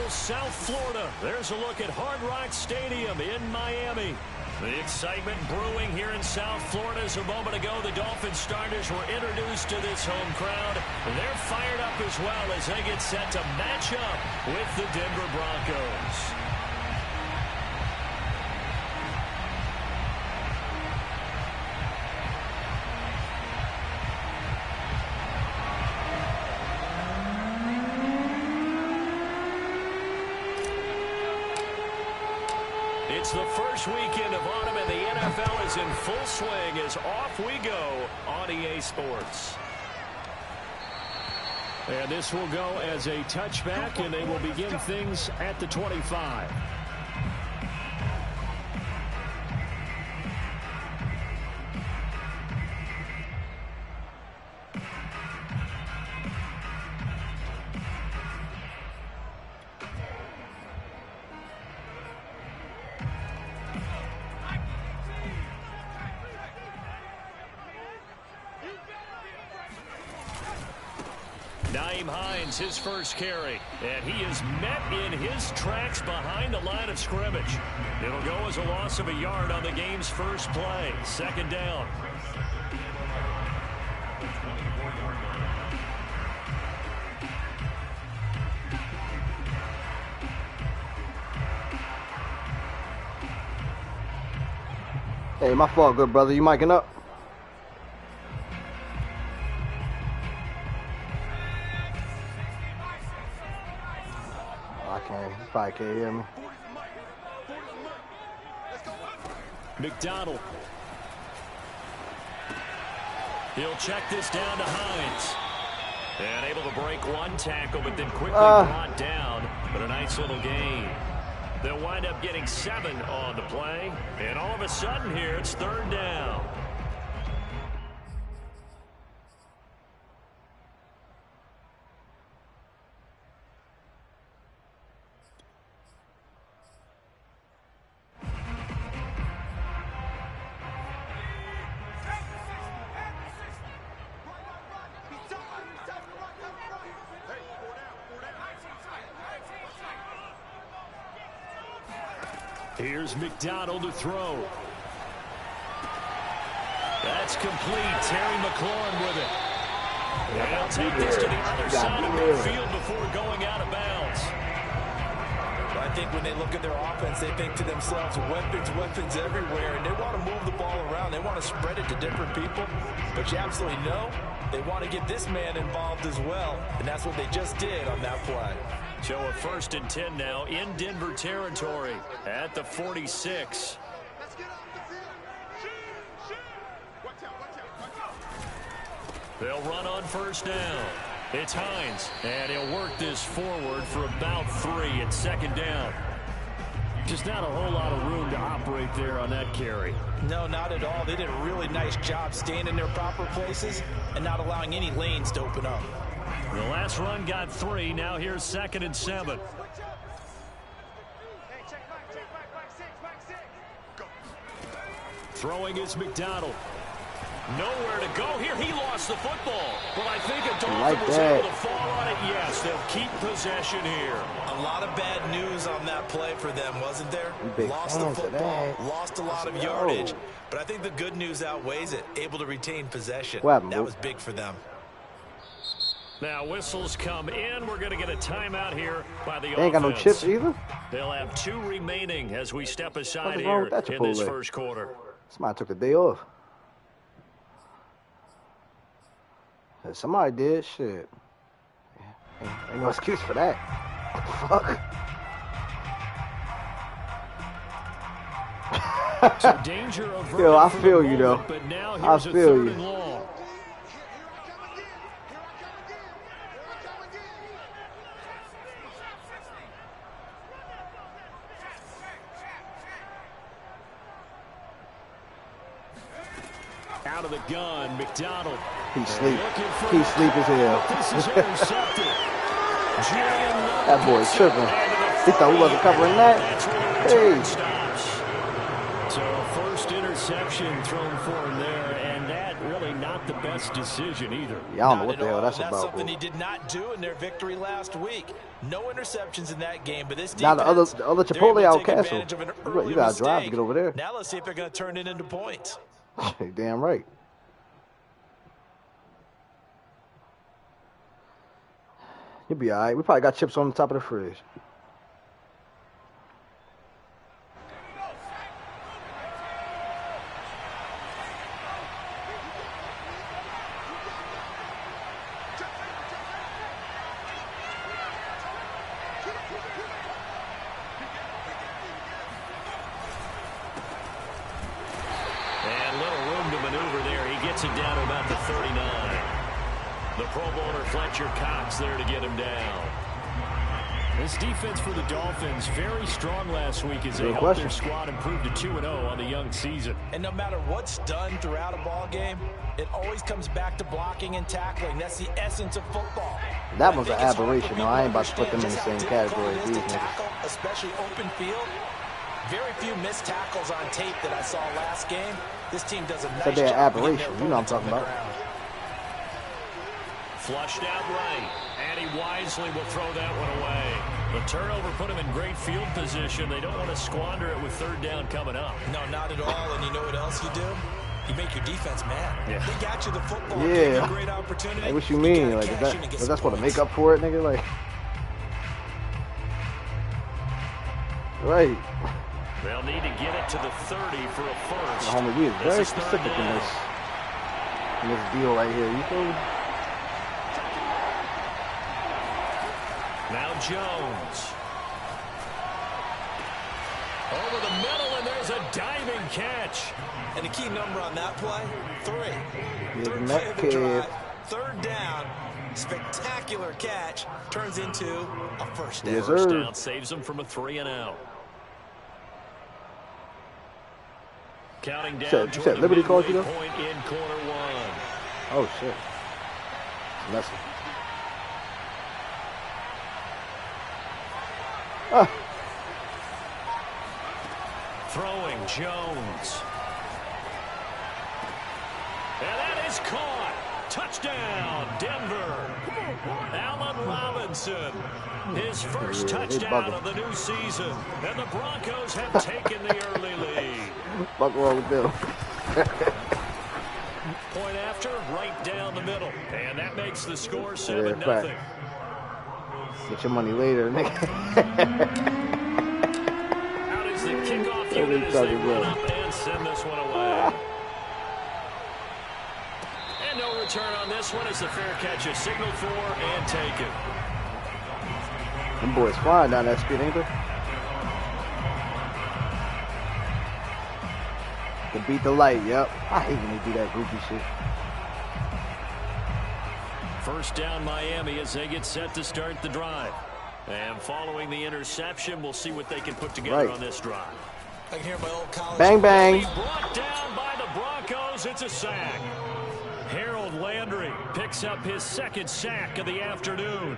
Central South Florida. There's a look at Hard Rock Stadium in Miami. The excitement brewing here in South Florida. As a moment ago, the Dolphins starters were introduced to this home crowd. They're fired up as well as they get set to match up with the Denver Broncos. It's the first weekend of autumn, and the NFL is in full swing as off we go on EA Sports. And this will go as a touchback, and they will begin things at the 25. His first carry, and he is met in his tracks behind the line of scrimmage. It'll go as a loss of a yard on the game's first play. Second down. Hey, my fault, good brother. You miking up? Probably can't hear me. McDonald. He'll check this down to Hines. And able to break one tackle, but then quickly brought down. But a nice little gain. They'll wind up getting 7 on the play. And all of a sudden here, it's third down. Here's McDonald to throw. That's complete. Terry McLaurin with it. And they'll take this to the other side of midfield before going out of bounds. I think when they look at their offense, they think to themselves, weapons everywhere, and they want to move the ball around. They want to spread it to different people. But you absolutely know they want to get this man involved as well, and that's what they just did on that play. So a 1st and 10 now in Denver territory at the 46. They'll run on first down. It's Hines, and he'll work this forward for about 3 at second down. Just not a whole lot of room to operate there on that carry. No, not at all. They did a really nice job staying in their proper places and not allowing any lanes to open up. The last run got 3. Now here's 2nd and 7. Throwing is McDonald. Nowhere to go here. He lost the football. But I think a Dolphin was able to fall on it. Yes, they'll keep possession here. A lot of bad news on that play for them, wasn't there? Lost the football, lost a lot of yardage. But I think the good news outweighs it. Able to retain possession. That was big for them. Now whistles come in. We're going to get a timeout here by the offense. Ain't got no chips either. They'll have 2 remaining as we step aside here in this first quarter. Somebody took the day off. Somebody did. Shit. Ain't no excuse for that. What the fuck? So danger of yo, I feel you though. But now I here's feel a 3rd you. and long. Out of the gun, McDonald. He's sleep. He's sleep as hell. This is intercepted. That boy's tripping. He thought we wasn't covering that. Hey. So first interception thrown for him there, and that really not the best decision either. Yeah, I don't know what the hell that's about. That's something he did not do in their victory last week. No interceptions in that game, but this now defense, the other Chipotle out Castle. You got to drive to get over there. Now let's see if they're going to turn it into points. Damn right. You'll be all right. We probably got chips on the top of the fridge. And little room to maneuver there. He gets it down to about the 39. The Pro Bowler Fletcher Cox there to get him down. This defense for the Dolphins very strong last week as they helped their squad improve to 2-0 on the young season. And no matter what's done throughout a ball game, it always comes back to blocking and tackling. That's the essence of football. That was an aberration. No, I ain't about to put them in the same category as these niggas. Especially open field. Very few missed tackles on tape that I saw last game. This team does a nice job. They're an aberration. You know what I'm talking about. Flushed out right, and he wisely will throw that one away. The turnover put him in great field position. They don't want to squander it with third down coming up. No, not at all. And you know what else you do? You make your defense mad. Yeah. They got you the football. Yeah. Great opportunity. Like, what you mean? Like, is that supposed to make up for it, nigga? Like, right. They'll need to get it to the 30 for a first. Homie, we is very specific in this deal right here. You feel me? Now Jones. Over the middle, and there's a diving catch. And the key number on that play, 3. Third play of the drive, third down. Spectacular catch turns into a first down. Yes, first down saves them from a 3-and-out. Counting down you said Liberty called you though? Point in quarter one. Oh shit. Lesson. Throwing Jones. And that is caught. Touchdown, Denver. Allen Robinson. His first touchdown of the new season. And the Broncos have taken the early lead. What's wrong with them? Point after, right down the middle. And that makes the score 7-0. Get your money later, nigga. Out is the kickoff unit as they run up and send this one away. And no return on this one as the fair catch is signaled for and taken. Them boys flying down that street, ain't they? To beat the light, yep. I hate when they do that goofy shit. First down Miami as they get set to start the drive. And following the interception, we'll see what they can put together on this drive. I can hear my old college. Bang, bang. Brought down by the Broncos. It's a sack. Harold Landry picks up his second sack of the afternoon.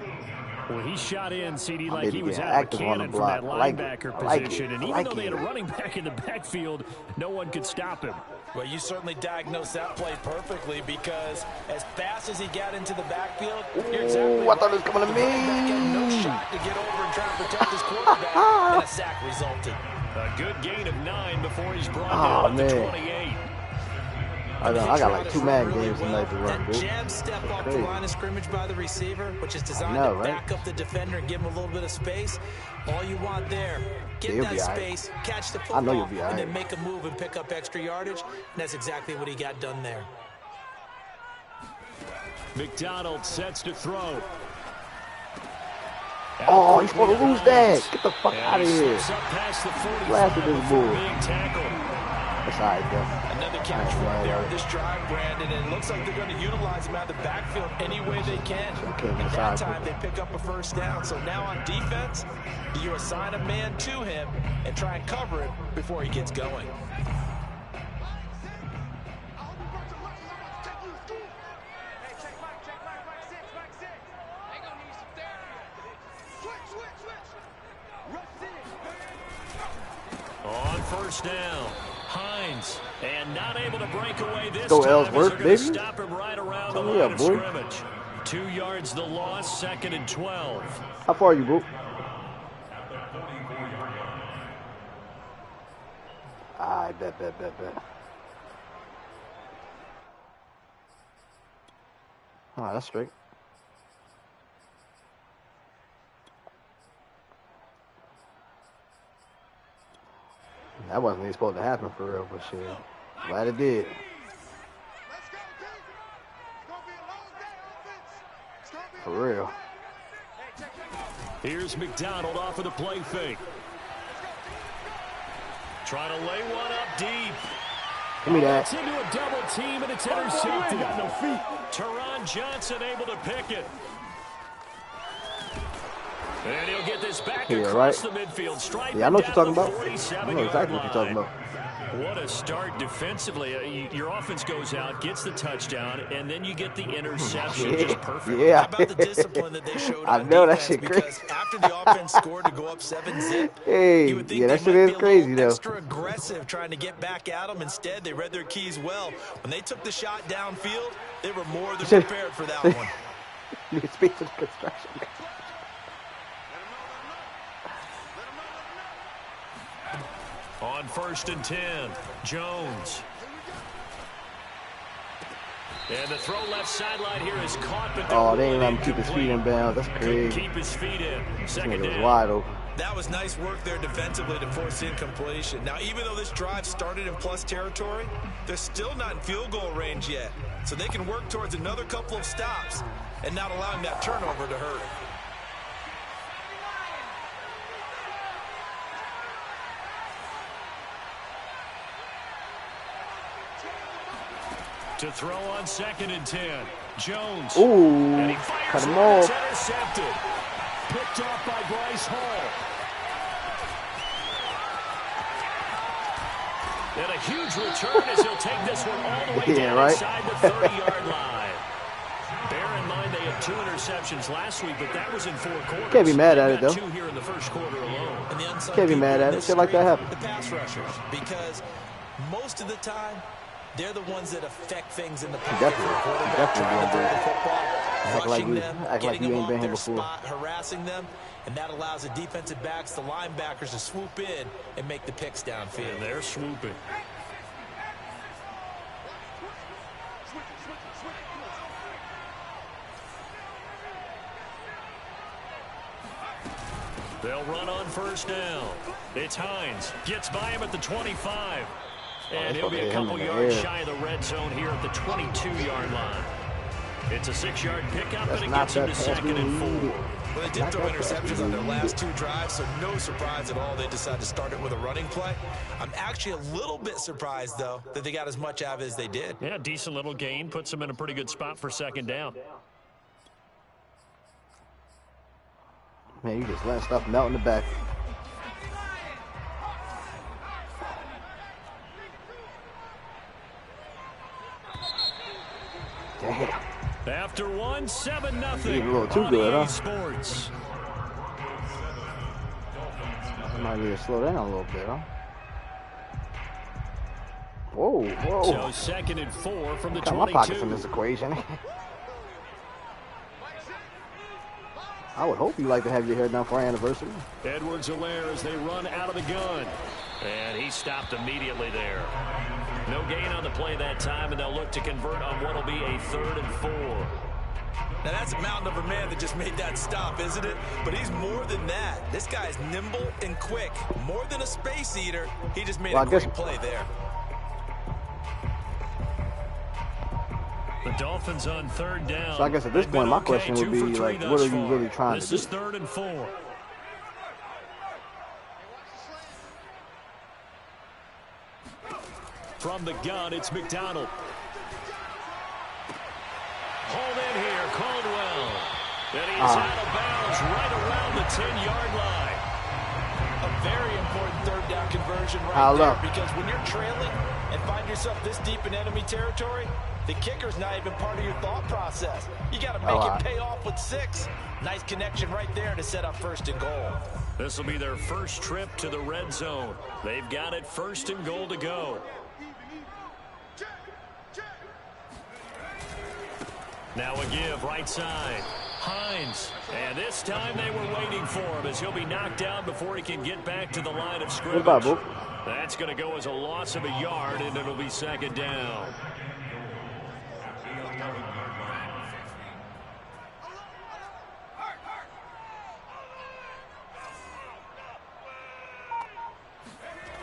Well, he shot in, CD, like he was out of a cannon from that linebacker position. And even though they had a running back in the backfield, no one could stop him. Well, you certainly diagnosed that play perfectly because as fast as he got into the backfield, you're exactly right. I thought it was coming to me. No shot to get over and try to protect his quarterback, and a sack resulted. A good gain of 9 before he's brought down at the 28. I got like 2 man games tonight to run, dude. That jab step off the line of scrimmage by the receiver, which is designed to back up the defender and give him a little bit of space. All you want there, get that space, catch the football, and then make a move and pick up extra yardage. And that's exactly what he got done there. McDonald sets to throw. Oh, he's going to lose that. Get the fuck out of here. Blast at this bull. That's all right, though. Another catch right there on this drive, Brandon, and it looks like they're going to utilize him out of the backfield any way they can. At that time, they pick up a first down. So now on defense, you assign a man to him and try and cover it before he gets going. On first down, Hines, and not able to break away this Go time. Ellsworth, baby. Stop him right around the Turn me line up, of boy. scrimmage. 2 yards the loss, 2nd and 12. How far are you, bro? I bet. All right, that's straight. That wasn't even supposed to happen for real, but shit, glad it did. For real. Here's McDonald off of the play fake. Trying to lay one up deep. Give me that. It's into a double team, and it's intercepted. Got no feet. Teron Johnson able to pick it. And he'll get this back across the midfield. Yeah, I know what you're talking about. I know exactly what you're talking about. What a start defensively. Your offense goes out, gets the touchdown, and then you get the interception. Yeah. Just perfect. Yeah. How about the discipline that they showed I on know that defense? shit crazy. Because after the offense scored to go up 7-zip, Hey, you would think yeah, that they shit might is be a crazy, little though. extra aggressive trying to get back at them. Instead, they read their keys well. When they took the shot downfield, they were more than prepared for that one. You can speak to the construction. On 1st and 10, Jones. And the throw left sideline here is caught, but they ain't let him keep his feet in bounds. That's couldn't crazy. keep his feet in. Second It was down. wide open. That was nice work there defensively to force incompletion. Now, even though this drive started in plus territory, they're still not in field goal range yet. So they can work towards another couple of stops and not allowing that turnover to hurt. To throw on 2nd and 10. Jones. Ooh, And he fires cut him one. It's off. intercepted. Picked off by Bryce Hall. And a huge return as he'll take this one all the way down inside the 30-yard line. Bear in mind they had 2 interceptions last week, but that was in 4 quarters. Can't be mad at it, though. 2 here in the 1st quarter alone. And the unsung Can't be people mad in at it. this Shit like that streak, happens. the pass rushers, because most of the time, they're the ones that affect things in the pocket for a quarterback, trying to throw the football, rushing them, getting them off their spot, harassing them, and that allows the defensive backs, the linebackers to swoop in and make the picks downfield. And they're swooping. They'll run on 1st down. It's Hines. Gets by him at the 25. And he'll be a couple yards shy of the red zone here at the 22-yard line. It's a 6-yard pickup, and it gets him to 2nd and 4. Well, they did throw interceptions on their last 2 drives, so no surprise at all they decided to start it with a running play. I'm actually a little bit surprised, though, that they got as much out of it as they did. Yeah, decent little gain. Puts them in a pretty good spot for 2nd down. Man, you just letting stuff melt in the back. Damn. After 1, 7-0. A little too good, huh? Sports. Might need to slow down a little bit, huh? Whoa, whoa. So 2nd and 4 from the 22. Got my pockets in this equation. I would hope you like to have your hair done for our anniversary. Edwards-Helaire as they run out of the gun. And he stopped immediately there. No gain on the play that time, and they'll look to convert on what will be a 3rd and 4. Now, that's a mountain of a man that just made that stop, isn't it? But he's more than that. This guy's nimble and quick. More than a space eater, he just made a great play there. The Dolphins on 3rd down. So I guess at this point, my question would be, like, what are you really trying to do? This is 3rd and 4. From the gun, it's McDonald. Hold in here, Caldwell. And he's out of bounds right around the 10-yard line. A very important third down conversion right there. Because when you're trailing and find yourself this deep in enemy territory, the kicker's not even part of your thought process. You got to make it pay off with 6. Nice connection right there to set up 1st and goal. This will be their first trip to the red zone. They've got it 1st and goal to go. Now a give right side. Hines. And this time they were waiting for him as he'll be knocked down before he can get back to the line of scrimmage. That's going to go as a loss of a yard, and it'll be 2nd down.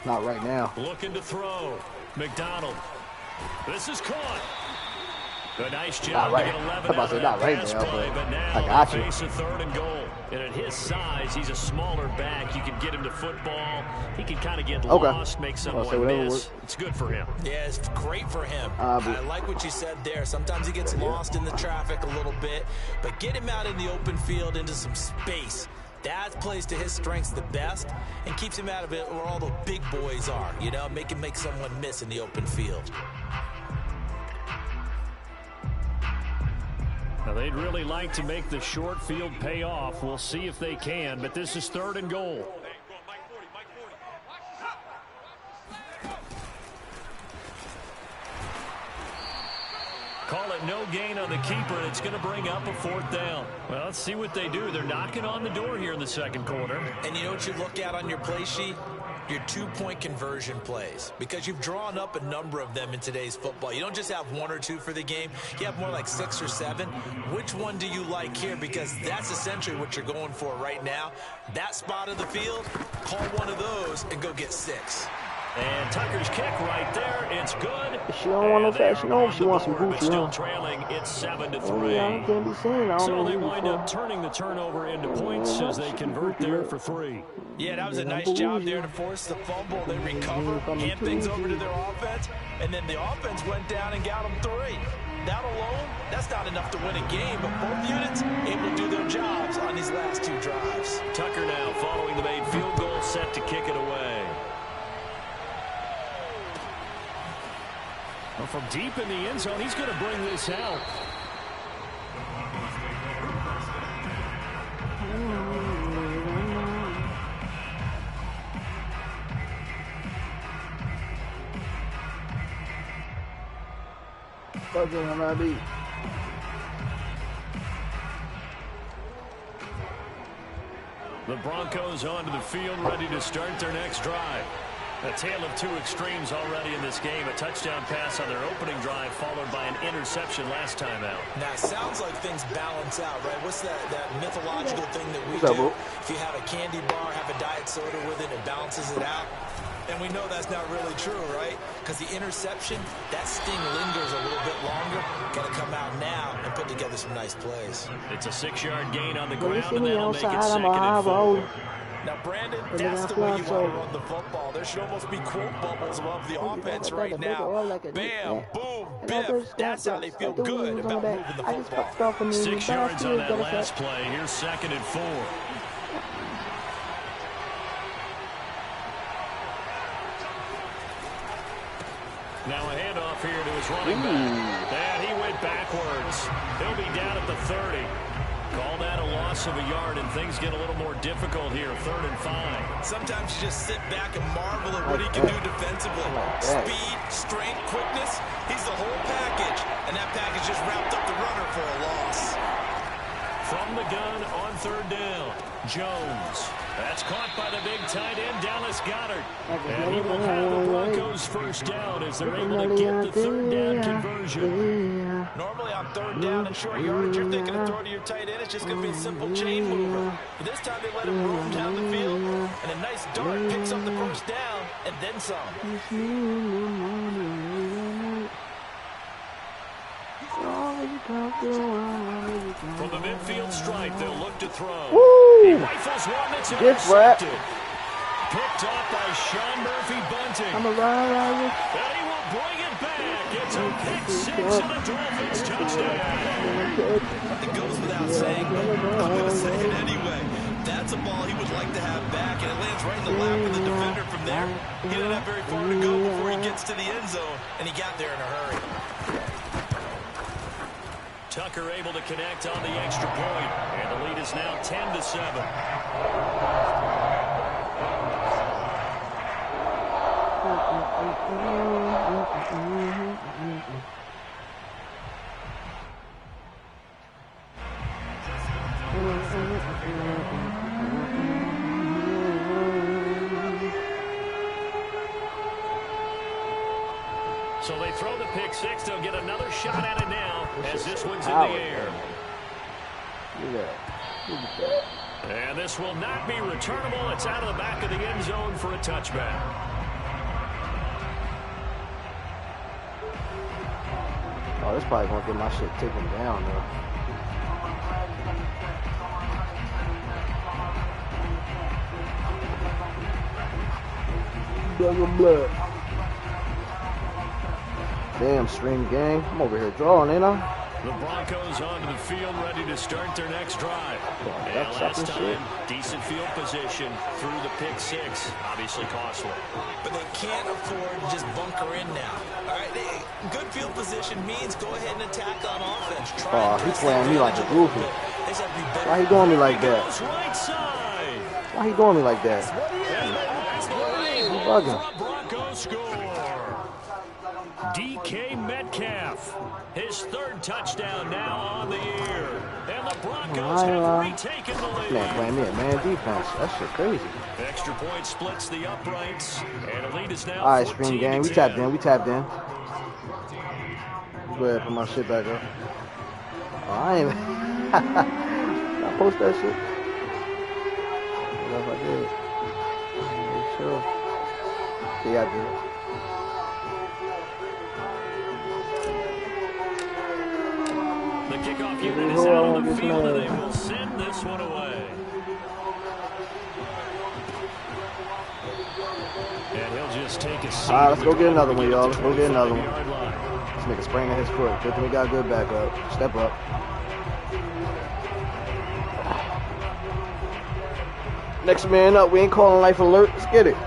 Not right now. Looking to throw. McDonald. This is caught. A nice job to get 11 out of that pass play, but now they face a 3rd and goal. And at his size, he's a smaller back. You can get him to football. He can kind of get lost, make someone miss. It's good for him. Yeah, it's great for him. I like what you said there. Sometimes he gets lost in the traffic a little bit, but get him out in the open field into some space. That plays to his strengths the best and keeps him out of it where all the big boys are, you know, make someone miss in the open field. Now, they'd really like to make the short field pay off. We'll see if they can, but this is 3rd and goal. Call it no gain on the keeper, and it's going to bring up a 4th down. Well, let's see what they do. They're knocking on the door here in the 2nd quarter. And you know what you look at on your play sheet? Your 2-point conversion plays, because you've drawn up a number of them in today's football. You don't just have 1 or 2 for the game. You have more like 6 or 7. Which one do you like here? Because that's essentially what you're going for right now. That spot of the field, call one of those and go get 6. And Tucker's kick right there. It's good. She don't want no fashion. She wants some boots. Still trailing. It's 7-3. So they wind up turning the turnover into points as they convert there for 3. Yeah, that was a nice job there to force the fumble. They recover, hand things over to their offense, and then the offense went down and got them 3. That alone, that's not enough to win a game, but both units able to do their jobs on these last 2 drives. Tucker now following the made field goal, set to kick it away. Well, from deep in the end zone, he's going to bring this out. The Broncos onto the field, ready to start their next drive. A tale of 2 extremes already in this game. A touchdown pass on their opening drive, followed by an interception last time out. Now, it sounds like things balance out, right? What's that mythological thing that we do? If you have a candy bar, have a diet soda with it, it balances it out. And we know that's not really true, right? Because the interception, that sting lingers a little bit longer. Got to come out now and put together some nice plays. It's a 6-yard gain on the ground, and that'll make it 2nd and 4. Now, Brandon, that's the way you want to run the football. There should almost be quote bubbles above the offense right now. Bam, boom, biff. That's how they feel good about moving the football. 6 yards on that last play. Here's 2nd and 4. Now a handoff here to his running back. And he went backwards. He'll be down at the 30. Call that a loss of a yard, and things get a little more difficult here. 3rd and 5. Sometimes you just sit back and marvel at what he can do defensively. Speed, strength, quickness. He's the whole package, and that package just wrapped up the runner for a loss. From the gun on 3rd down, Jones. That's caught by the big tight end, Dallas Goedert. And he will have the Broncos 1st down as they're able to get the 3rd down conversion. Normally on 3rd down and short yardage, you're thinking of throwing to your tight end. It's just going to be a simple chain mover. But this time they let him roam down the field, and a nice dart picks up the 1st down, and then some. From the midfield stripe, they'll look to throw. Woo! He rifles one that's intercepted. Picked up by Sean Murphy-Bunting. I'm a rider. And he will bring it back. It's a pick 6 and a Dolphins touchdown. It goes without saying, but I'm going to say it anyway. That That's a ball he would like to have back, and it lands right in the lap of the defender from there. He didn't have very far to go before he gets to the end zone, and he got there in a hurry. Tucker able to connect on the extra point, and the lead is now 10-7. So they throw the pick six. They'll get another shot at it now as this one's in the air. And this will not be returnable. It's out of the back of the end zone for a touchback. Oh, this probably gonna get my shit taken down though. Blood. Damn, stream gang. I'm over here drawing, ain't I? The Broncos onto the field, ready to start their next drive. And last time, decent field position through the pick six. Obviously costly. But they can't afford to just bunker in now. All right, good field position means go ahead and attack on offense. He's playing me like a goofy. Why he doing me like that? Why he doing me like that? He's bugging. Broncos score. DK Metcalf, his third touchdown now on the year. And the Broncos have retaken the lead. Man, playing me a man defense. That shit crazy. Extra point splits the uprights. And the lead is now 14-10. All right, stream game. We tapped in. Go ahead, put my shit back up. Oh, I ain't. I post that shit. What if I did? Sure. Yeah, I did. The kickoff unit is out on the field, and they will send this one away. And he'll just take a seat. All right, let's go get another one, y'all. Let's go get another one. This nigga spraining his foot. Good thing we got a good backup. Step up. Next man up. We ain't calling life alert. Let's get it.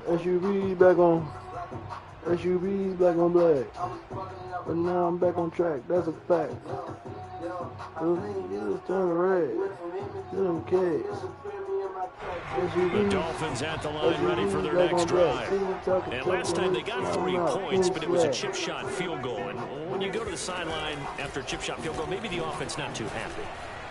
SUV's back on. SUV's back on black. But now I'm back on track. That's a fact. Just turn red. Them kids. The Dolphins at the line, ready for their next drive. And last time they got 3 points, but it was a chip shot field goal. And when you go to the sideline after a chip shot field goal, maybe the offense not too happy.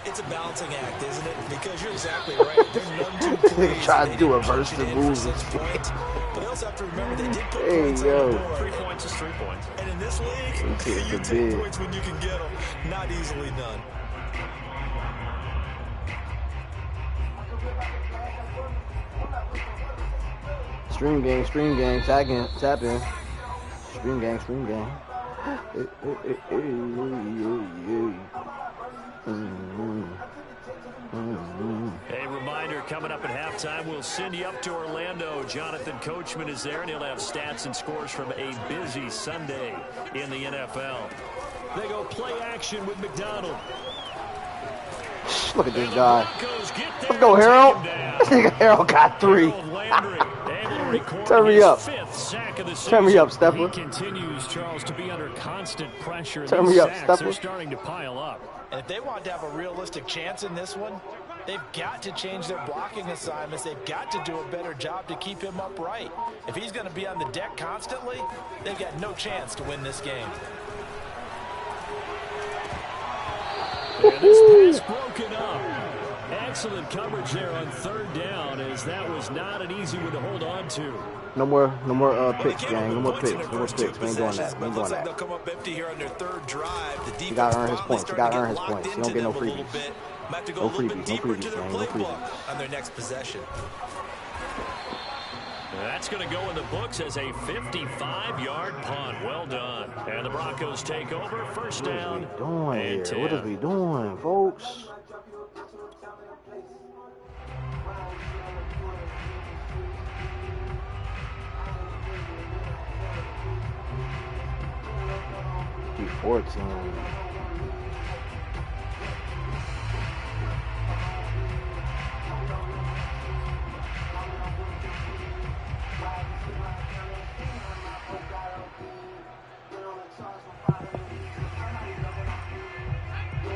It's a balancing act, isn't it? Because you're exactly right. They're none too pleased. Try to do a versus move. But they also have to remember they did put points on the board. 3 points is 3 points. And in this league, you take points when you can get them. Not easily done. Stream gang, tap in. Stream gang. A reminder, coming up at halftime, we'll send you up to Orlando. Jonathan Coachman is there, and he'll have stats and scores from a busy Sunday in the NFL. They go play action with McDonald. Look at this guy. Let's go, Harold. This nigga Harold got 3. Turn me up. Turn me up, Stepper. He continues, Charles, to be under constant pressure. Turn me up, Stepper. They're starting to pile up. And if they want to have a realistic chance in this one, they've got to change their blocking assignments. They've got to do a better job to keep him upright. If he's going to be on the deck constantly, they've got no chance to win this game. And this pass broken up. Excellent coverage there on third down, as that was not an easy one to hold on to. No more picks, gang. No more picks. We ain't doing that. We ain't doing that. They'll come up empty here on their third drive. You gotta earn his points. You don't get no freebies. No freebies, gang. No freebies. On their next possession. That's going to go in the books as a 55-yard punt. Well done. And the Broncos take over. First down. What is we doing, folks? 50-14.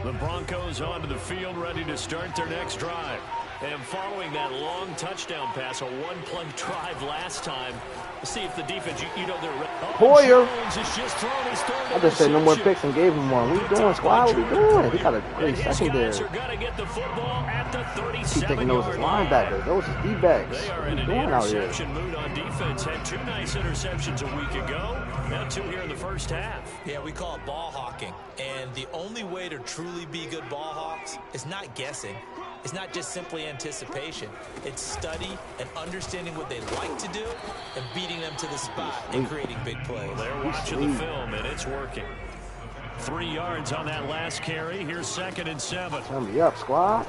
The Broncos onto the field, ready to start their next drive. And following that long touchdown pass, a one-play drive last time, see if the defense, you know, they're... Poyer! Just thrown his third I just said no more picks and gave him one. What are you doing, squad? What are you doing? He got a great secondary. Keep taking those as linebackers. Those is D-backs. They are what in are an you doing out here? interception mood on defense. Had 2 nice interceptions a week ago. Now 2 here in the first half. Yeah, we call it ball hawking. And the only way to truly be good ball hawks is not guessing. It's not just simply anticipation. It's study and understanding what they like to do and beating them to the spot and creating big plays. They're watching the film, and it's working. 3 yards on that last carry. Here's 2nd and 7. Turn me up, squad.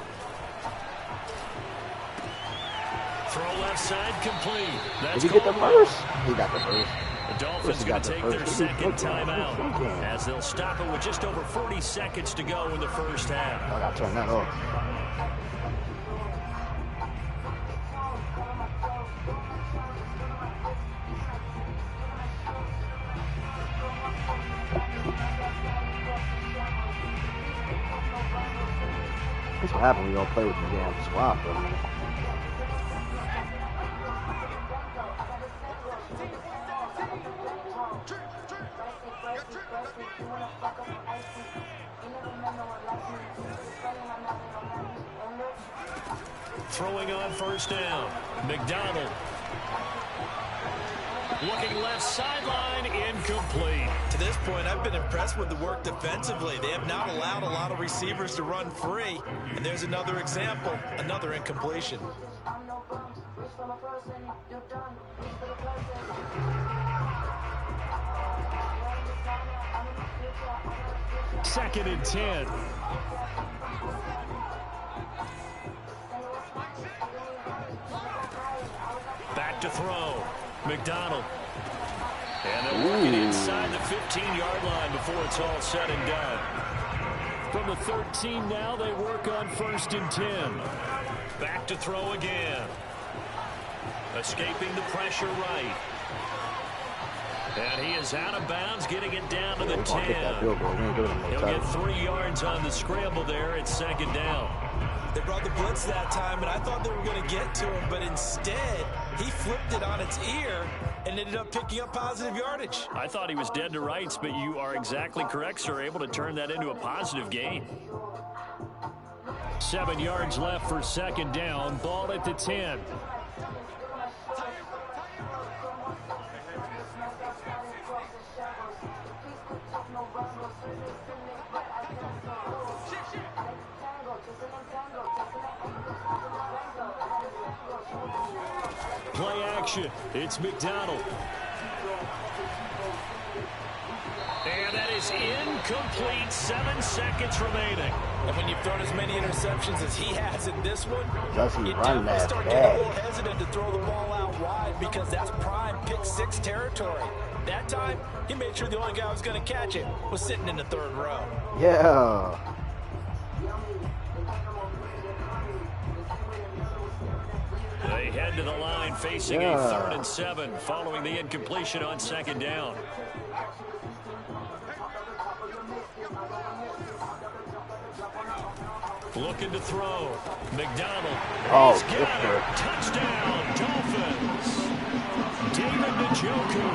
Throw left side complete. That's Did he get the first? He got the first. The Dolphins going to take their second timeout as they'll stop it with just over 40 seconds to go in the first half. I got to turn that off. That's what happens when you don't play with the damn squad, bro. Throwing on first down. McDonald. Looking left sideline, incomplete. To this point, I've been impressed with the work defensively. They have not allowed a lot of receivers to run free. And there's another example, another incompletion. 2nd and 10. Back to throw. McDonald. And they're working inside the 15-yard line before it's all said and done. From the 13 now, they work on 1st and 10. Back to throw again. Escaping the pressure right. And he is out of bounds, getting it down to the 10. He'll get 3 yards on the scramble there. It's 2nd down. They brought the blitz that time, and I thought they were going to get to him, but instead, he flipped it on its ear and ended up picking up positive yardage. I thought he was dead to rights, but you are exactly correct, sir. Able to turn that into a positive gain. 7 yards left for 2nd down. Ball at the 10. Play action. It's McDonald. And that is incomplete. 7 seconds remaining. And when you've thrown as many interceptions as he has in this one, you run definitely that start getting a little hesitant to throw the ball out wide because that's prime pick-6 territory. That time, he made sure the only guy who was going to catch it was sitting in the 3rd row. Yeah. They head to the line facing a 3rd and 7 following the incompletion on 2nd down. Looking to throw. McDonald. Oh, he's got it. Touchdown, Dolphins. David Njoku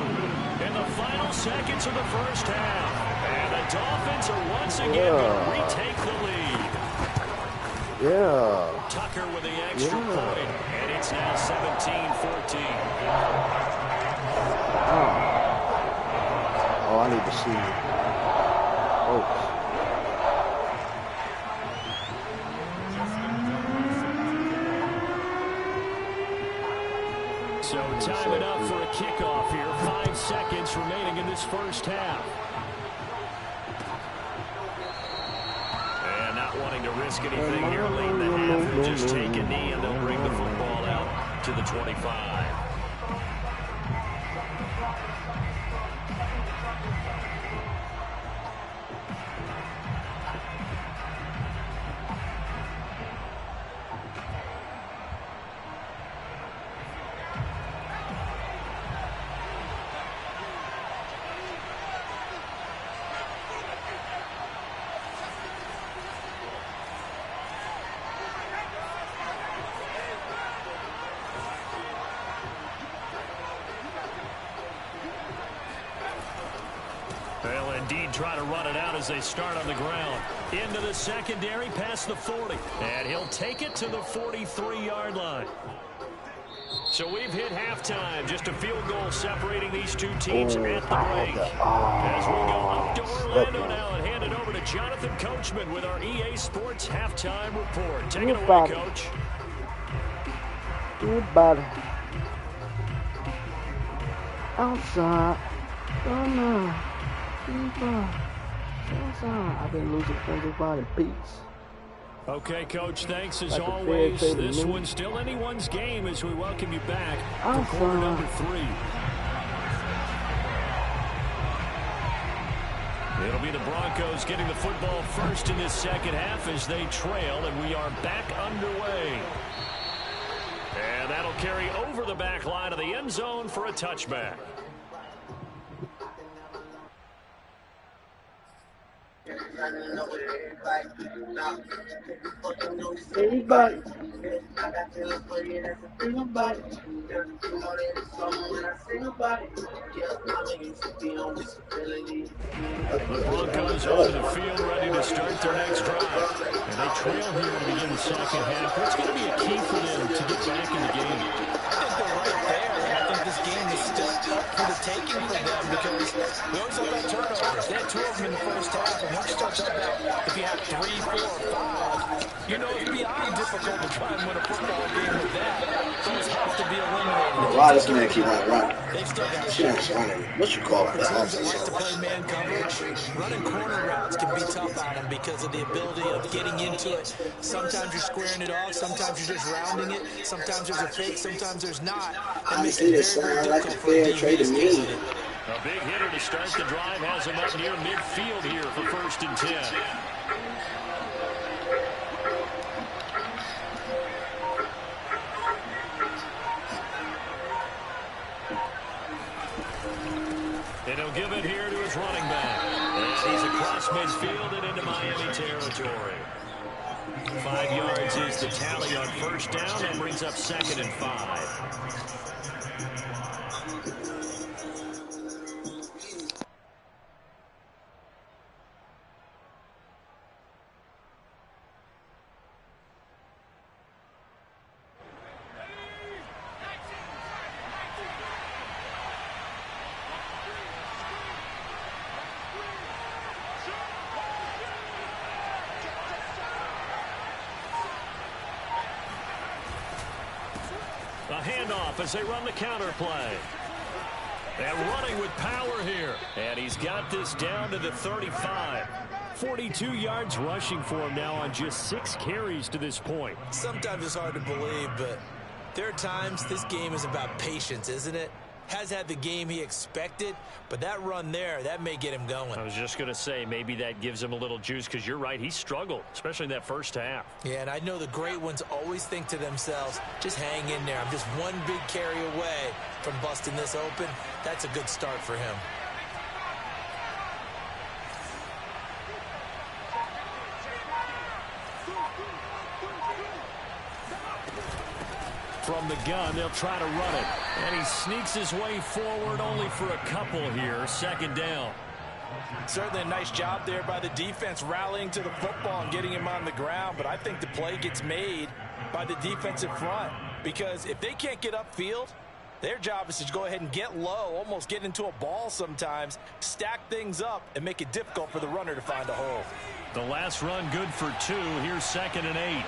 in the final seconds of the first half. And the Dolphins are once again going to retake the lead. Yeah. Tucker with the extra point. And it's now 17-14. Oh, I need to see. Folks. So time it up for a kickoff here. 5 seconds remaining in this first half. And not wanting to risk anything here late in the half. They'll just take a knee and they'll bring the football out to the 25. indeed try to run it out as they start on the ground. Into the secondary, past the 40. And he'll take it to the 43-yard line. So we've hit halftime. Just a field goal separating these two teams at the break. As we go up to Orlando now and hand it over to Jonathan Coachman with our EA Sports halftime report. Take it away, Coach. Goodbye. Outside. Outside. I've been losing friends of mine in peace. Okay, Coach, thanks as always. This one's still anyone's game as we welcome you back for quarter number 3. It'll be the Broncos getting the football first in this second half as they trail, and we are back underway. And that'll carry over the back line of the end zone for a touchback. Everybody. The Broncos over the field ready to start their next drive. And they trail here to begin the second half. What's going to be a key for them to get back in the game? I think they're right there. I think this game is still up for the taking for them because we always talk about turnovers. They had 2 of them in the first half, and once you start talking about if you have 3, 4, 5, you know it's beyond difficult to try and win a football game with that. Those have to be eliminated. Why does man keep on running? They've still got She ain't running. What you call it? for teams that like to play man coverage, running corner routes can be tough on them because of the ability of getting into it. Sometimes you're squaring it off, sometimes you're just rounding it, sometimes there's a fake, sometimes there's not. That makes it very, very difficult for a trade to me. A big hitter to start the drive has him up near midfield here for 1st and 10. And he'll give it here to his running back. And he's across midfield and into Miami territory. 5 yards is the tally on 1st down. That brings up 2nd and 5. A handoff as they run the counter play. And running with power here. And he's got this down to the 35. 42 yards rushing for him now on just 6 carries to this point. Sometimes it's hard to believe, but there are times this game is about patience, isn't it? Has had the game he expected, but that run there, that may get him going. I was just going to say, maybe that gives him a little juice because you're right, he struggled, especially in that first half. Yeah, and I know the great ones always think to themselves, just hang in there. I'm just one big carry away from busting this open. That's a good start for him. From the gun, they'll try to run it. And he sneaks his way forward only for a couple here. 2nd down. Certainly a nice job there by the defense rallying to the football and getting him on the ground. But I think the play gets made by the defensive front. Because if they can't get upfield, their job is to go ahead and get low, almost get into a ball sometimes, stack things up, and make it difficult for the runner to find a hole. The last run good for 2. Here's 2nd and 8.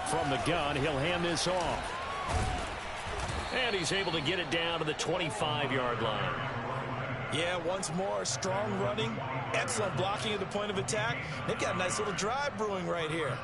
From the gun, he'll hand this off. And he's able to get it down to the 25-yard line. Yeah, once more, strong running, excellent blocking at the point of attack. They've got a nice little drive brewing right here.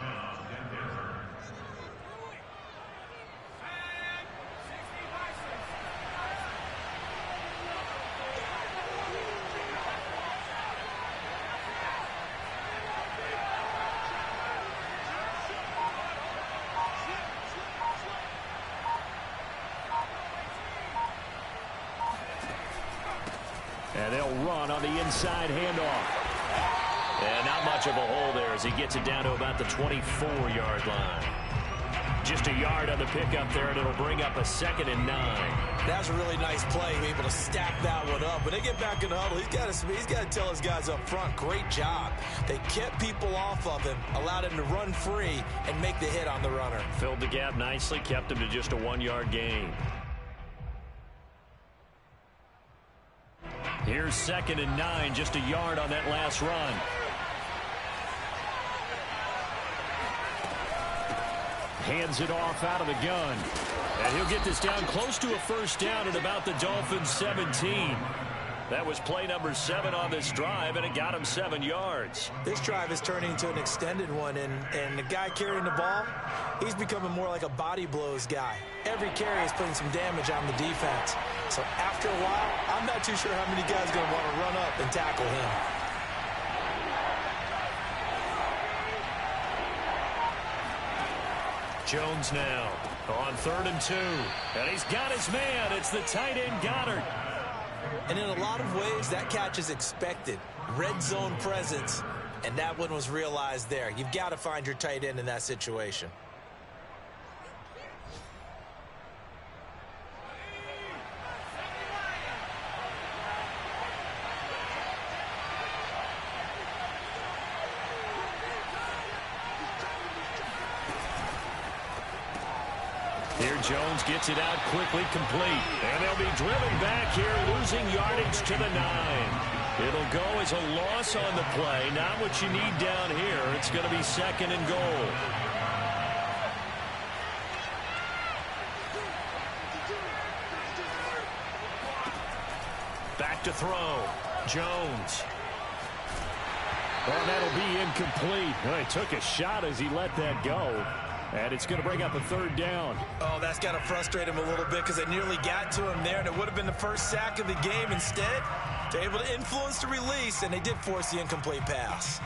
And they'll run on the inside handoff. And not much of a hole there as he gets it down to about the 24-yard line. Just a yard on the pickup there, and it'll bring up a 2nd and 9. That's a really nice play, able to stack that one up. When they get back in the huddle, he's got to tell his guys up front, great job. They kept people off of him, allowed him to run free, and make the hit on the runner. Filled the gap nicely, kept him to just a 1-yard gain. Here's 2nd and 9, just a yard on that last run. Hands it off out of the gun. And he'll get this down close to a 1st down at about the Dolphins' 17. That was play number 7 on this drive, and it got him 7 yards. This drive is turning into an extended one, and the guy carrying the ball, he's becoming more like a body blows guy. Every carry is putting some damage on the defense. So after a while, I'm not too sure how many guys are going to want to run up and tackle him. Jones now on 3rd and 2. And he's got his man. It's the tight end Goddard. And in a lot of ways, that catch is expected. Red zone presence, and that one was realized there. You've got to find your tight end in that situation. Here Jones gets it out quickly, complete. And they'll be driven back here, losing yardage to the 9. It'll go as a loss on the play. Not what you need down here. It's going to be 2nd and goal. Back to throw. Jones. Oh, that'll be incomplete. Oh, he took a shot as he let that go. And it's going to bring up a 3rd down. Oh, that's got to frustrate him a little bit because they nearly got to him there, and it would have been the first sack of the game. Instead, they're able to influence the release, and they did force the incomplete pass.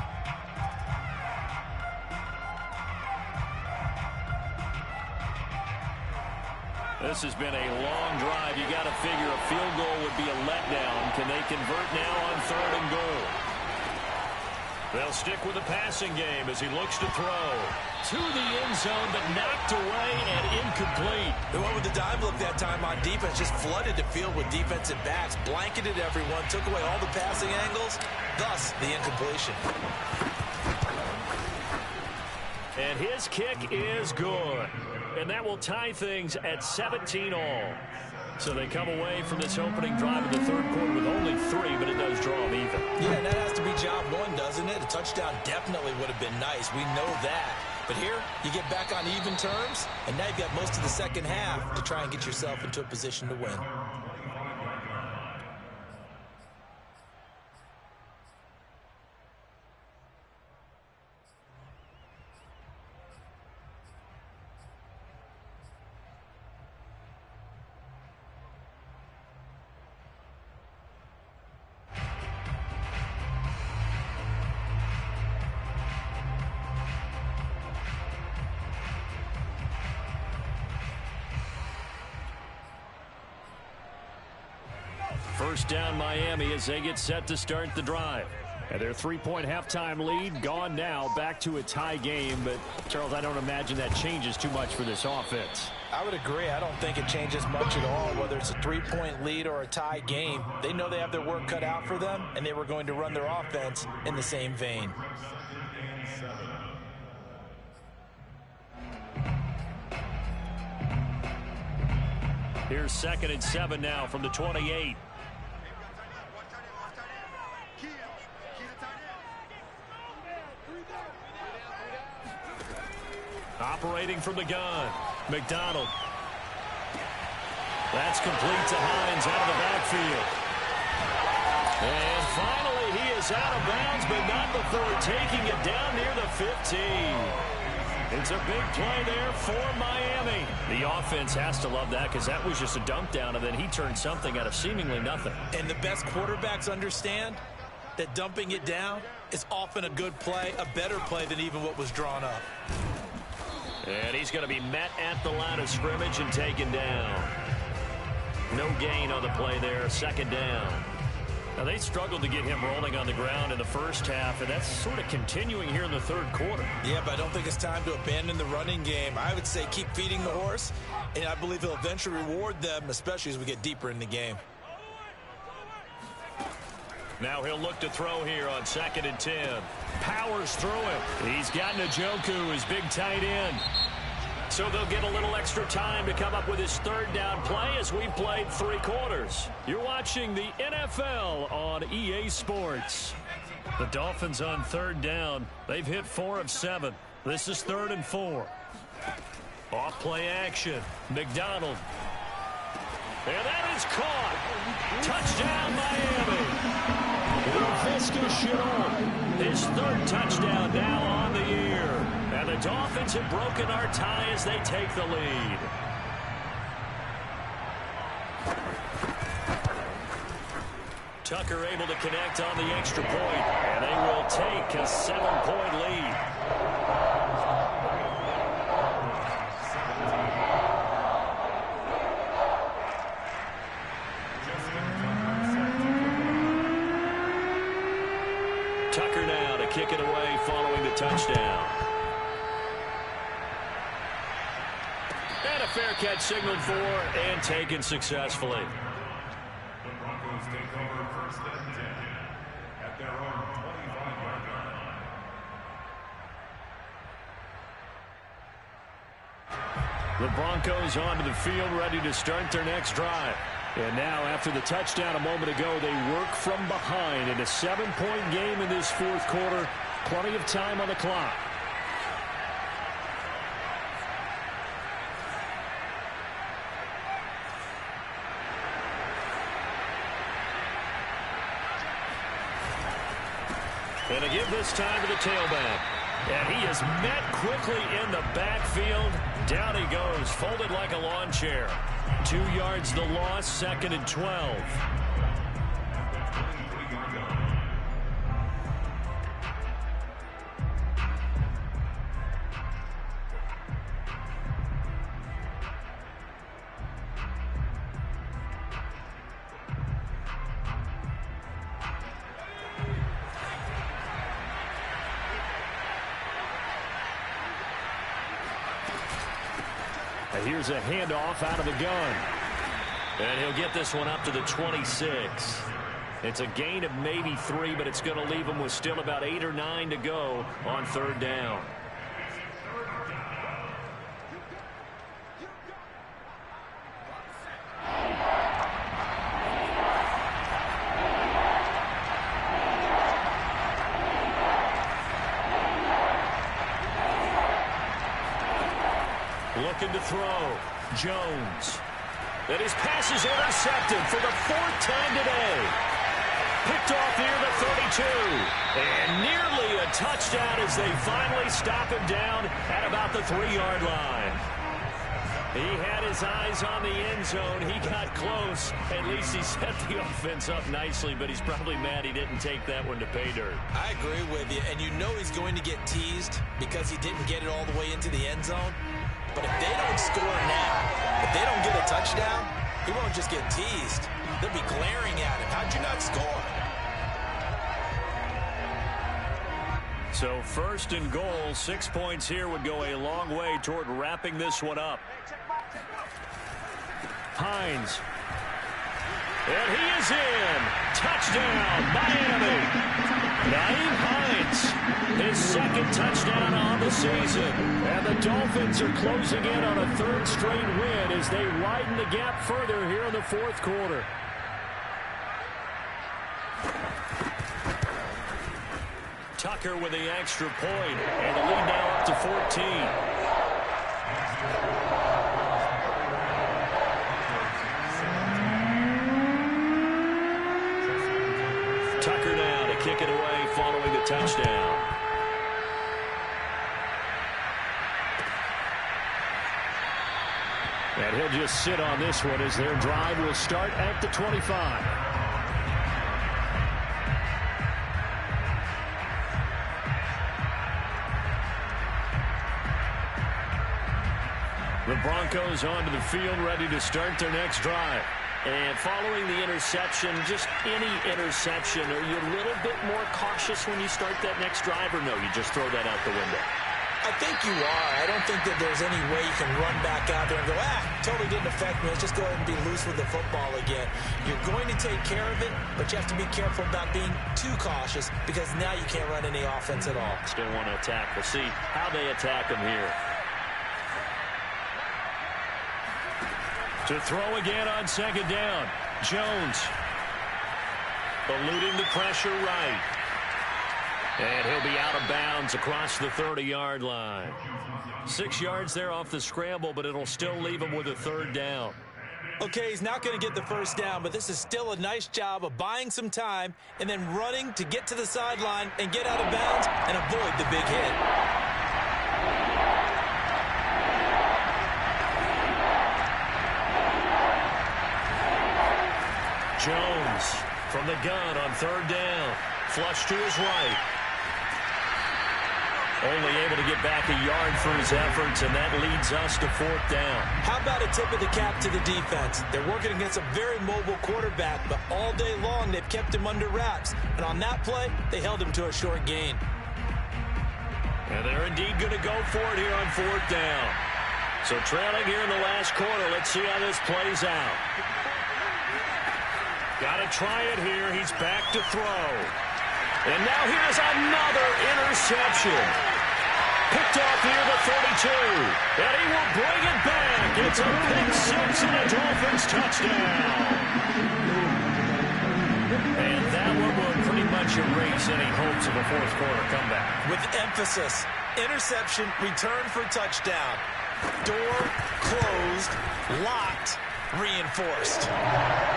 This has been a long drive. You got to figure a field goal would be a letdown. Can they convert now on 3rd and goal? They'll stick with the passing game as he looks to throw. To the end zone, but knocked away and incomplete. They went with the dive look that time on defense, just flooded the field with defensive backs, blanketed everyone, took away all the passing angles, thus the incompletion. And his kick is good. And that will tie things at 17 all. So they come away from this opening drive in the 3rd quarter with only 3, but it does draw them even. Yeah, and that has to be job 1, doesn't it? A touchdown definitely would have been nice. We know that. But here, you get back on even terms, and now you've got most of the 2nd half to try and get yourself into a position to win. First down Miami as they get set to start the drive. And their 3-point halftime lead gone now, back to a tie game. But, Charles, I don't imagine that changes too much for this offense. I would agree. I don't think it changes much at all, whether it's a 3-point lead or a tie game. They know they have their work cut out for them, and they were going to run their offense in the same vein. Here's 2nd and 7 now from the 28. Operating from the gun, McDonald. That's complete to Hines out of the backfield. And finally he is out of bounds, but not before taking it down near the 15. It's a big play there for Miami. The offense has to love that because that was just a dump down, and then he turned something out of seemingly nothing. And the best quarterbacks understand that dumping it down is often a good play, a better play than even what was drawn up. And he's going to be met at the line of scrimmage and taken down. No gain on the play there, 2nd down. Now, they struggled to get him rolling on the ground in the first half, and that's sort of continuing here in the third quarter. Yeah, but I don't think it's time to abandon the running game. I would say keep feeding the horse, and I believe he'll eventually reward them, especially as we get deeper in the game. Now he'll look to throw here on 2nd and 10. Powers through him. He's got Njoku, his big tight end. So they'll get a little extra time to come up with his third down play as we played 3 quarters. You're watching the NFL on EA Sports. The Dolphins on 3rd down. They've hit 4 of 7. This is 3rd and 4. Off play action. McDonald. And that is caught. Touchdown, Miami. Laviska Shenault, his 3rd touchdown now on the year. And the Dolphins have broken our tie as they take the lead. Tucker able to connect on the extra point, and they will take a 7-point lead. Tucker now to kick it away following the touchdown. And a fair catch signaled for and taken successfully. The Broncos take over 1st and 10 at their own 25-yard line. The Broncos onto the field, ready to start their next drive. And now, after the touchdown a moment ago, they work from behind in a 7-point game in this 4th quarter. Plenty of time on the clock. And to give this time to the tailback. And he is met quickly in the backfield. Down he goes, folded like a lawn chair. 2 yards the loss, 2nd and 12. Here's a handoff out of the gun. And he'll get this one up to the 26. It's a gain of maybe 3, but it's going to leave him with still about 8 or 9 to go on 3rd down. Looking to throw. Jones. And his pass is intercepted for the 4th time today. Picked off near the 32. And nearly a touchdown as they finally stop him down at about the 3-yard line. He had his eyes on the end zone. He got close. At least he set the offense up nicely, but he's probably mad he didn't take that one to pay dirt. I agree with you, and you know he's going to get teased because he didn't get it all the way into the end zone. But if they don't score now, if they don't get a touchdown, he won't just get teased. They'll be glaring at him. How'd you not score? So 1st and goal, 6 points here would go a long way toward wrapping this one up. Hines. And he is in. Touchdown, Miami. Nyheim Hines, his 2nd touchdown on the season. And the Dolphins are closing in on a 3rd straight win as they widen the gap further here in the 4th quarter. Tucker with the extra point, and the lead now up to 14. Tucker now to kick it away following the touchdown. And he'll just sit on this one as their drive will start at the 25. The Broncos onto the field ready to start their next drive. And following the interception, just any interception, are you a little bit more cautious when you start that next drive, or no, you just throw that out the window? I think you are. I don't think that there's any way you can run back out there and go, totally didn't affect me. Let's just go ahead and be loose with the football again. You're going to take care of it, but you have to be careful about being too cautious because now you can't run any offense at all. Still want to attack. We'll see how they attack them here. To throw again on second down. Jones. Eluding the pressure right. And he'll be out of bounds across the 30-yard line. 6 yards there off the scramble, but it'll still leave him with a third down. Okay, he's not going to get the first down, but this is still a nice job of buying some time and then running to get to the sideline and get out of bounds and avoid the big hit. Jones from the gun on third down. Flush to his right. Only able to get back a yard for his efforts, and that leads us to fourth down. How about a tip of the cap to the defense? They're working against a very mobile quarterback, but all day long they've kept him under wraps. And on that play, they held him to a short gain. And they're indeed going to go for it here on fourth down. So trailing here in the last quarter, let's see how this plays out. Got to try it here. He's back to throw. And now here's another interception. Picked off near the 32. And he will bring it back. It's a pick six and a Dolphins touchdown. And that one will pretty much erase any hopes of a fourth quarter comeback. With emphasis, interception, return for touchdown. Door closed, locked, reinforced.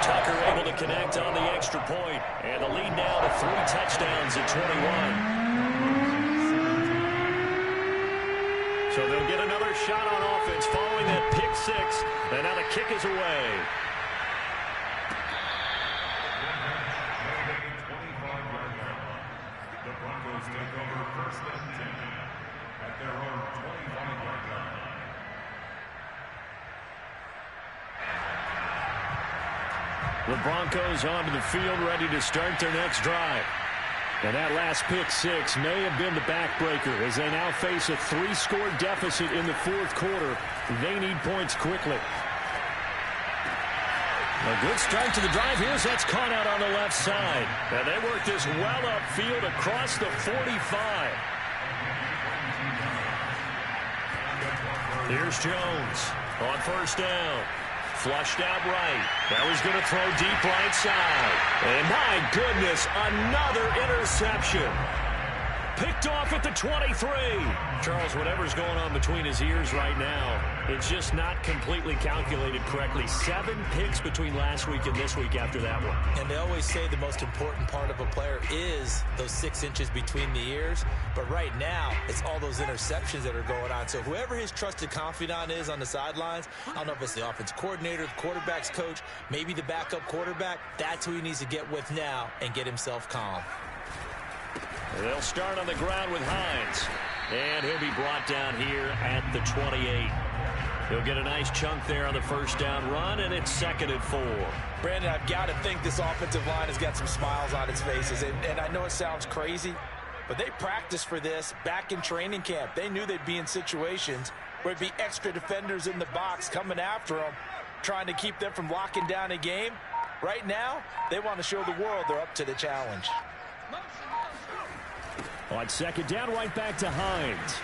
Tucker able to connect on the extra point, and the lead now to 3 touchdowns at 21. So they'll get another shot on offense following that pick six, and now the kick is away. The Broncos take over first and 10 at their own 25-yard line. The Broncos onto the field, ready to start their next drive. And that last pick six may have been the backbreaker as they now face a 3-score deficit in the fourth quarter. They need points quickly. A good start to the drive. Here's that's caught out on the left side. And they work this well upfield across the 45. Here's Jones on first down. Flushed out right. Now he's going to throw deep right side. And my goodness, another interception. Picked off at the 23. Charles, whatever's going on between his ears right now, it's just not completely calculated correctly. 7 picks between last week and this week after that one. And they always say the most important part of a player is those 6 inches between the ears. But right now, it's all those interceptions that are going on. So whoever his trusted confidant is on the sidelines, I don't know if it's the offense coordinator, the quarterback's coach, maybe the backup quarterback, that's who he needs to get with now and get himself calm. They'll start on the ground with Hines. And he'll be brought down here at the 28. He'll get a nice chunk there on the first down run, and it's 2nd and 4. Brandon, I've got to think this offensive line has got some smiles on its faces. And I know it sounds crazy, but they practiced for this back in training camp. They knew they'd be in situations where it'd be extra defenders in the box coming after them, trying to keep them from locking down a game. Right now, they want to show the world they're up to the challenge. On second down, right back to Hines.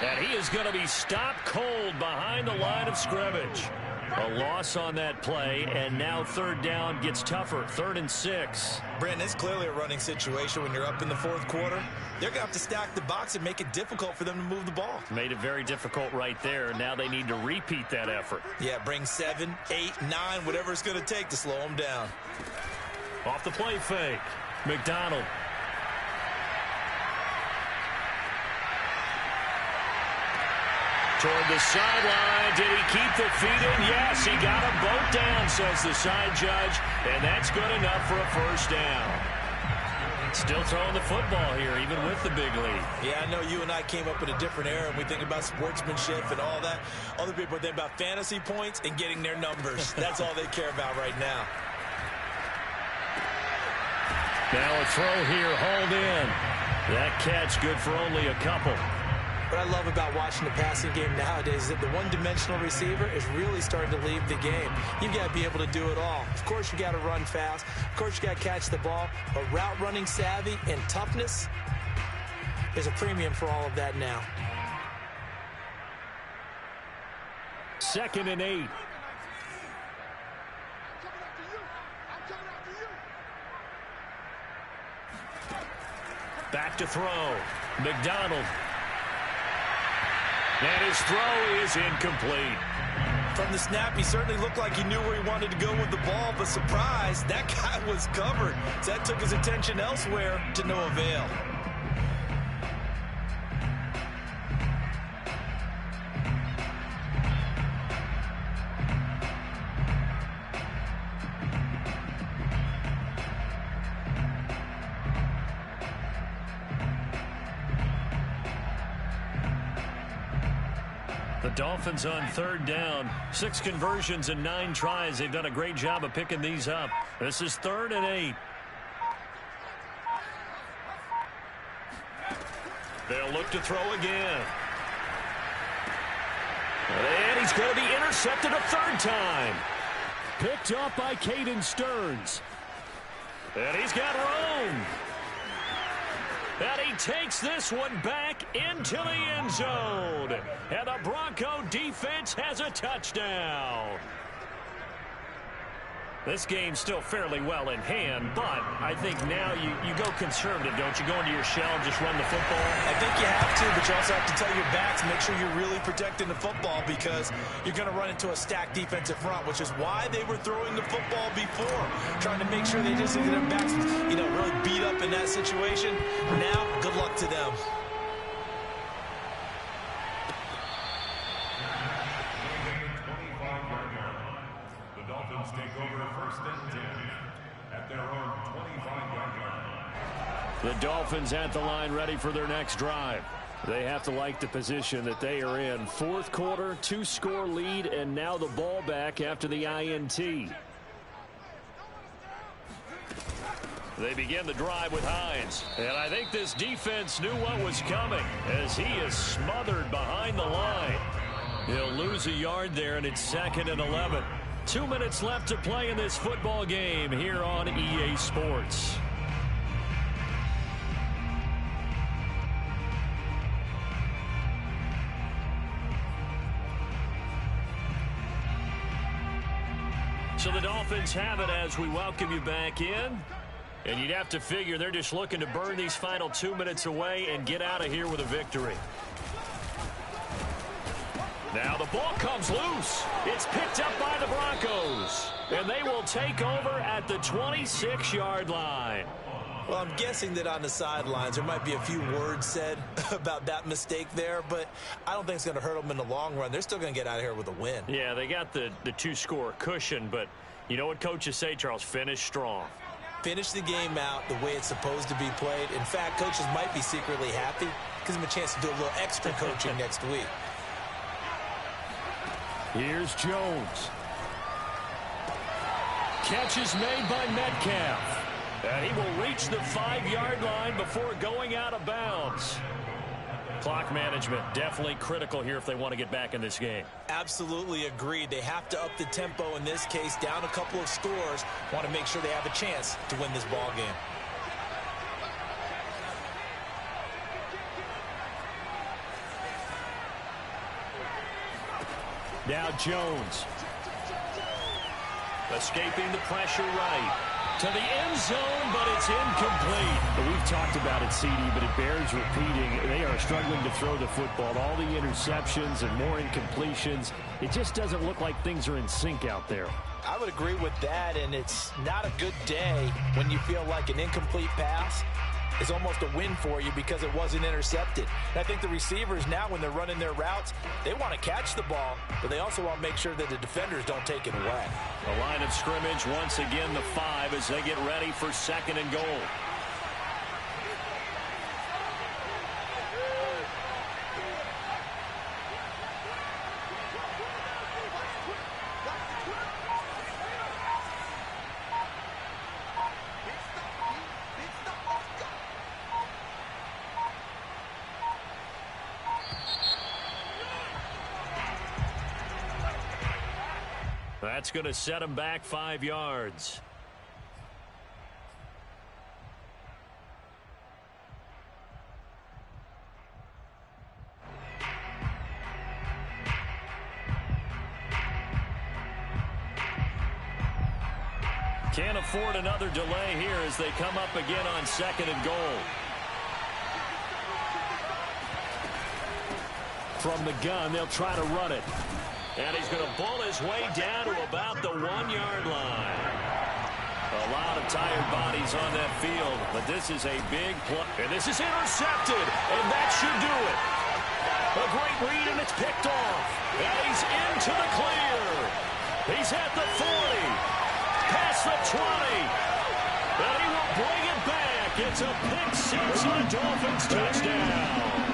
And he is going to be stopped cold behind the line of scrimmage. A loss on that play, and now third down gets tougher. 3rd and 6. Brandon, it's clearly a running situation when you're up in the fourth quarter. They're going to have to stack the box and make it difficult for them to move the ball. Made it very difficult right there. Now they need to repeat that effort. Yeah, bring 7, 8, 9, whatever it's going to take to slow them down. Off the play fake. McDonald. Toward the sideline. Did he keep the feet in? Yes, he got them both down, says the side judge. And that's good enough for a first down. Still throwing the football here, even with the big lead. Yeah, I know you and I came up in a different era, and we think about sportsmanship and all that. Other people think about fantasy points and getting their numbers. That's all they care about right now. Now a throw here, hauled in. That catch good for only a couple. What I love about watching the passing game nowadays is that the one-dimensional receiver is really starting to leave the game. You've got to be able to do it all. Of course, you got to run fast. Of course, you got to catch the ball. But route running savvy and toughness, there's a premium for all of that now. 2nd and 8. Back to throw. McDonald. And his throw is incomplete. From the snap, he certainly looked like he knew where he wanted to go with the ball, but surprise, that guy was covered. So that took his attention elsewhere to no avail. The Dolphins on 3rd down. 6 conversions and 9 tries. They've done a great job of picking these up. This is 3rd and 8. They'll look to throw again. And he's going to be intercepted a 3rd time. Picked up by Caden Stearns. And he's got room. And he takes this one back into the end zone. And the Bronco defense has a touchdown. This game's still fairly well in hand, but I think now you go conservative, don't you? Go into your shell and just run the football? I think you have to, but you also have to tell your backs, make sure you're really protecting the football because you're going to run into a stacked defensive front, which is why they were throwing the football before, trying to make sure they just get their backs, really beat up in that situation. Now, good luck to them. Take over 1st and 10 at their own 25-yard line. The Dolphins at the line ready for their next drive. They have to like the position that they are in. 4th quarter, 2-score lead, and now the ball back after the INT. They begin the drive with Hines. And I think this defense knew what was coming as he is smothered behind the line. He'll lose a yard there, and it's 2nd and 11. 2 minutes left to play in this football game here on EA Sports. So the Dolphins have it as we welcome you back in. And you'd have to figure they're just looking to burn these final 2 minutes away and get out of here with a victory. Now the ball comes loose. It's picked up by the Broncos. And they will take over at the 26-yard line. Well, I'm guessing that on the sidelines there might be a few words said about that mistake there, but I don't think it's going to hurt them in the long run. They're still going to get out of here with a win. Yeah, they got the 2-score cushion, but you know what coaches say, Charles? Finish strong. Finish the game out the way it's supposed to be played. In fact, coaches might be secretly happy. Gives them a chance to do a little extra coaching next week. Here's Jones. Catch is made by Metcalf. And he will reach the 5-yard line before going out of bounds. Clock management definitely critical here if they want to get back in this game. Absolutely agreed. They have to up the tempo in this case, down a couple of scores. Want to make sure they have a chance to win this ball game. Now Jones. Escaping the pressure right. To the end zone, but it's incomplete. We've talked about it, CD, but it bears repeating. They are struggling to throw the football. All the interceptions and more incompletions. It just doesn't look like things are in sync out there. I would agree with that, and it's not a good day when you feel like an incomplete pass is almost a win for you because it wasn't intercepted. And I think the receivers now, when they're running their routes, they want to catch the ball, but they also want to make sure that the defenders don't take it away. The line of scrimmage, once again, the 5 as they get ready for 2nd and goal. That's going to set him back 5 yards. Can't afford another delay here as they come up again on 2nd and goal. From the gun, they'll try to run it. And he's going to bull his way down to about the 1-yard line. A lot of tired bodies on that field, but this is a big play. And this is intercepted, and that should do it. A great read, and it's picked off. And he's into the clear. He's at the 40. Past the 20. And he will bring it back. It's a pick-6 and a Dolphins touchdown.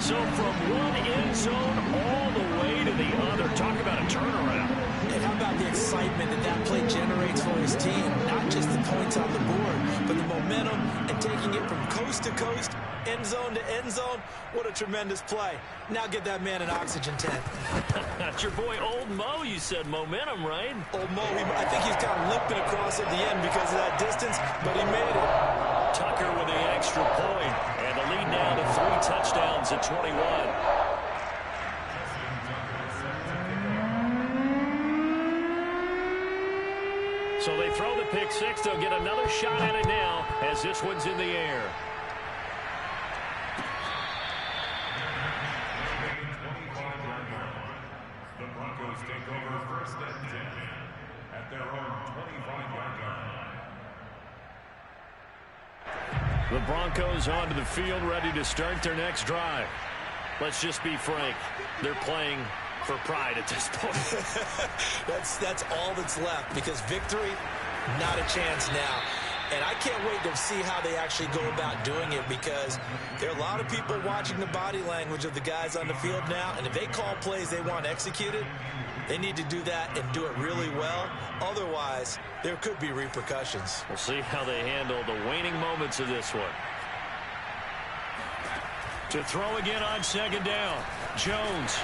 So from one end zone all the way to the other. Talk about a turnaround. And how about the excitement that play generates for his team? Not just the points on the board, but the momentum and taking it from coast to coast, end zone to end zone. What a tremendous play. Now get that man an oxygen tent. That's your boy Old Mo. You said momentum, right? Old Mo, I think he's kind of limping across at the end because of that distance, but he made it. Tucker with the extra point, and the lead now to 3 touchdowns at 21. So they throw the pick-6. They'll get another shot at it now as this one's in the air. The Broncos take over 1st and 10 at their own 25-yard line. The Broncos onto the field, ready to start their next drive. Let's just be frank. They're playing for pride at this point. That's all that's left, because victory, not a chance now. And I can't wait to see how they actually go about doing it, because there are a lot of people watching the body language of the guys on the field now, and if they call plays they want executed, they need to do that and do it really well. Otherwise, there could be repercussions. We'll see how they handle the waning moments of this one. To throw again on 2nd down. Jones.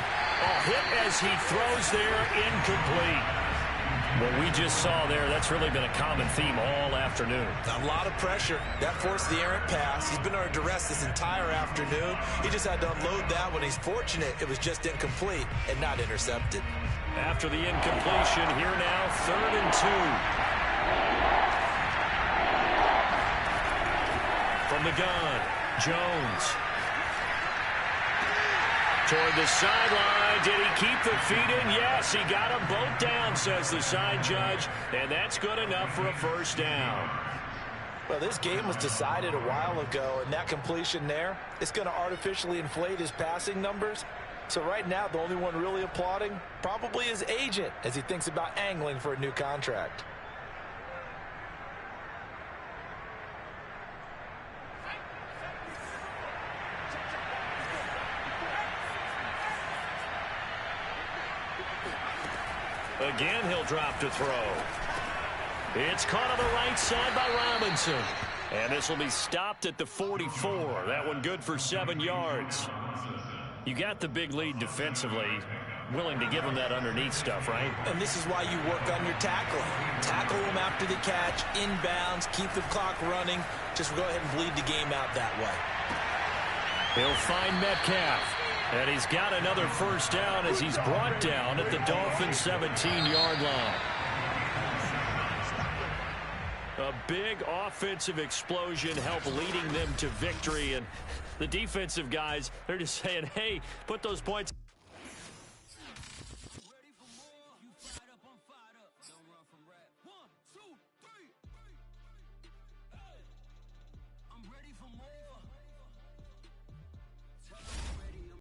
Hit as he throws there, incomplete. What we just saw there, that's really been a common theme all afternoon. A lot of pressure. That forced the errant pass. He's been under duress this entire afternoon. He just had to unload that one. He's fortunate it was just incomplete and not intercepted. After the incompletion, here now, 3rd and 2. From the gun, Jones. Toward the sideline. Did he keep the feet in? Yes, he got them both down, says the side judge. And that's good enough for a 1st down. Well, this game was decided a while ago, and that completion there, it's going to artificially inflate his passing numbers. So right now, the only one really applauding probably his agent as he thinks about angling for a new contract. Again, he'll drop to throw. It's caught on the right side by Robinson. And this will be stopped at the 44. That one good for 7 yards. You got the big lead defensively. Willing to give him that underneath stuff, right? And this is why you work on your tackling. Tackle him after the catch, inbounds, keep the clock running. Just go ahead and bleed the game out that way. He'll find Metcalf. And he's got another 1st down as he's brought down at the Dolphins' 17-yard line. A big offensive explosion helped leading them to victory. And the defensive guys, they're just saying, hey, put those points